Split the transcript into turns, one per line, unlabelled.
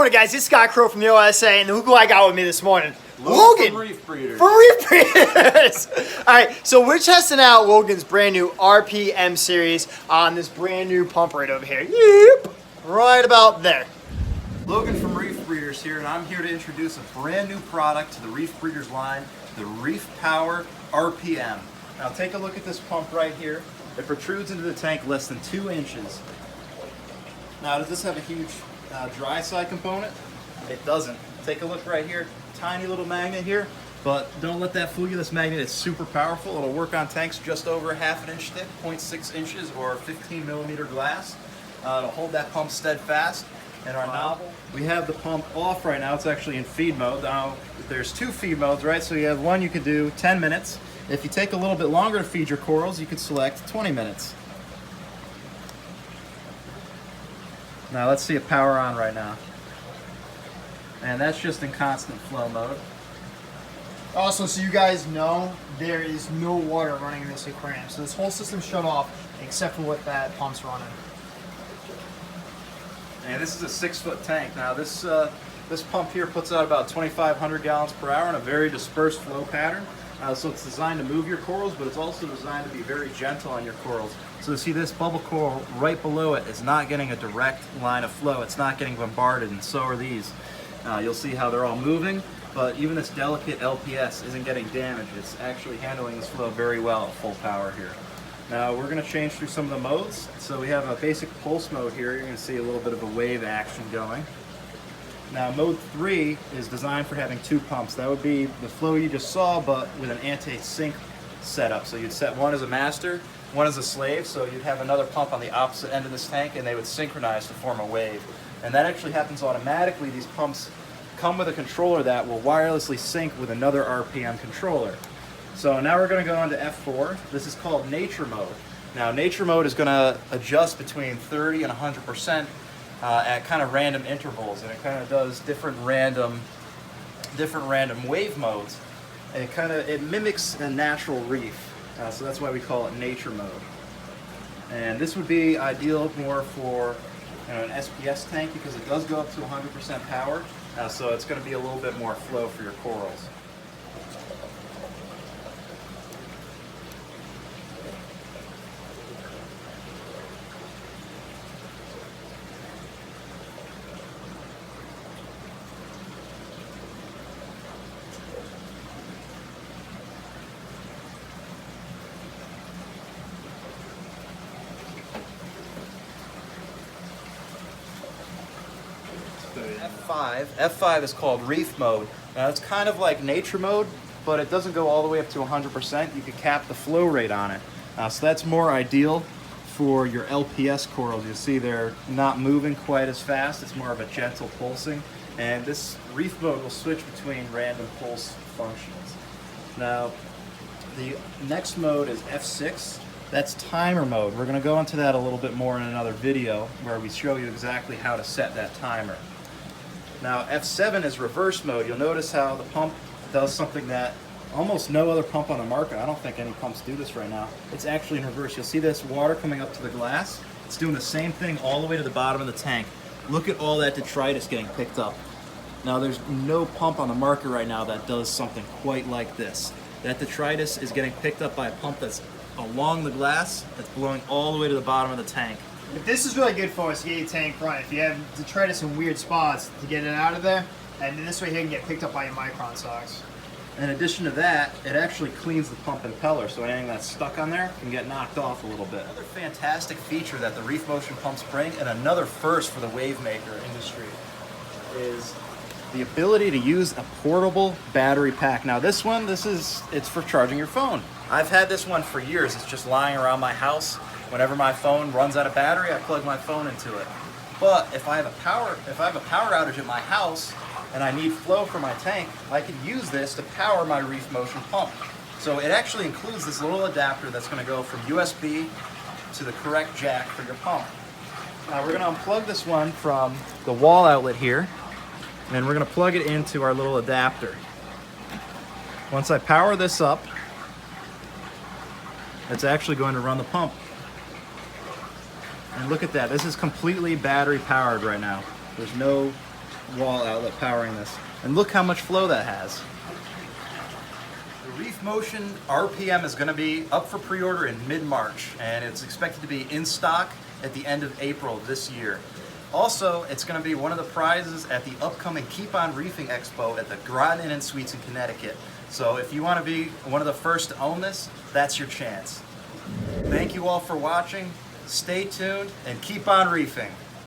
morning, guys. It's Scott Crow from the OSA, and who I got with me this morning? Logan
from Reefbreeders.
From Reefbreeders. All right, so we're testing out Logan's brand new RP-M series on this brand new pump right over here. Yep, right about there.
Logan from Reefbreeders here, and I'm here to introduce a brand new product to the Reefbreeders line, the Reef Power RP-M. Now take a look at this pump right here. It protrudes into the tank less than 2 inches. Now, does this have a huge dry side component? It doesn't. Take a look right here. Tiny little magnet here, but don't let that fool you. This magnet is super powerful. It'll work on tanks just over 1/2 inch thick, 0.6 inches or 15mm glass. It'll hold that pump steadfast. And our nozzle, we have the pump off right now. It's actually in feed mode. Now, there's 2 feed modes, right? So you have one you could do 10 minutes. If you take a little bit longer to feed your corals, you could select 20 minutes. Now let's see it power on right now. And that's just in constant flow mode.
Also, so you guys know, there is no water running in this aquarium. So this whole system's shut off except for what that pump's running.
And this is a 6-foot tank. Now this pump here puts out about 2,500 gallons per hour in a very dispersed flow pattern. So it's designed to move your corals, but it's also designed to be very gentle on your corals. So you see this bubble coral right below it is not getting a direct line of flow. It's not getting bombarded, and so are these. You'll see how they're all moving, but even this delicate LPS isn't getting damaged. It's actually handling this flow very well at full power here. Now we're going to change through some of the modes. So we have a basic pulse mode here. You're going to see a little bit of a wave action going. Now mode 3 is designed for having 2 pumps. That would be the flow you just saw, but with an anti-sync setup. So you'd set one as a master, one as a slave, so you'd have another pump on the opposite end of this tank, and they would synchronize to form a wave. And that actually happens automatically. These pumps come with a controller that will wirelessly sync with another RPM controller. So now we're going to go on to F4. This is called nature mode. Now nature mode is going to adjust between 30 and 100% at kind of random intervals, and it kind of does different random wave modes. And it mimics a natural reef, so that's why we call it nature mode. And this would be ideal more for an SPS tank because it does go up to 100% power, so it's going to be a little bit more flow for your corals. F5 is called Wreath Mode. Now it's kind of like nature mode, but it doesn't go all the way up to 100%. You can cap the flow rate on it. So that's more ideal for your LPS corals. You see they're not moving quite as fast. It's more of a gentle pulsing. And this Wreath Mode will switch between random pulse functions. Now the next mode is F6. That's timer mode. We're going to go into that a little bit more in another video where we show you exactly how to set that timer. Now F7 is reverse mode. You'll notice how the pump does something that almost no other pump on the market. I don't think any pumps do this right now. It's actually in reverse. You'll see this water coming up to the glass. It's doing the same thing all the way to the bottom of the tank. Look at all that detritus getting picked up. Now there's no pump on the market right now that does something quite like this. That detritus is getting picked up by a pump that's along the glass, that's blowing all the way to the bottom of the tank.
But this is really good for us to get your tank running. If you have detritus in weird spots, to get it out of there, and then this way here can get picked up by your micron socks.
In addition to that, it actually cleans the pump impeller, so anything that's stuck on there can get knocked off a little bit. Another fantastic feature that the Reef Motion pumps bring, and another first for the wave maker industry, is the ability to use a portable battery pack. Now it's for charging your phone. I've had this one for years. It's just lying around my house. Whenever my phone runs out of battery, I plug my phone into it. But if I have a power outage at my house and I need flow for my tank, I could use this to power my Reef Motion pump. So it actually includes this little adapter that's going to go from USB to the correct jack for your pump. Now we're going to unplug this one from the wall outlet here, and we're going to plug it into our little adapter. Once I power this up, it's actually going to run the pump. And look at that, this is completely battery powered right now. There's no wall outlet powering this. And look how much flow that has. The Reef Motion RPM is going to be up for pre-order in mid-March, and it's expected to be in stock at the end of April this year. Also, it's going to be one of the prizes at the upcoming Keep On Reefing Expo at the Groton Inn and Suites in Connecticut. So if you want to be one of the first to own this, that's your chance. Thank you all for watching. Stay tuned and keep on reefing.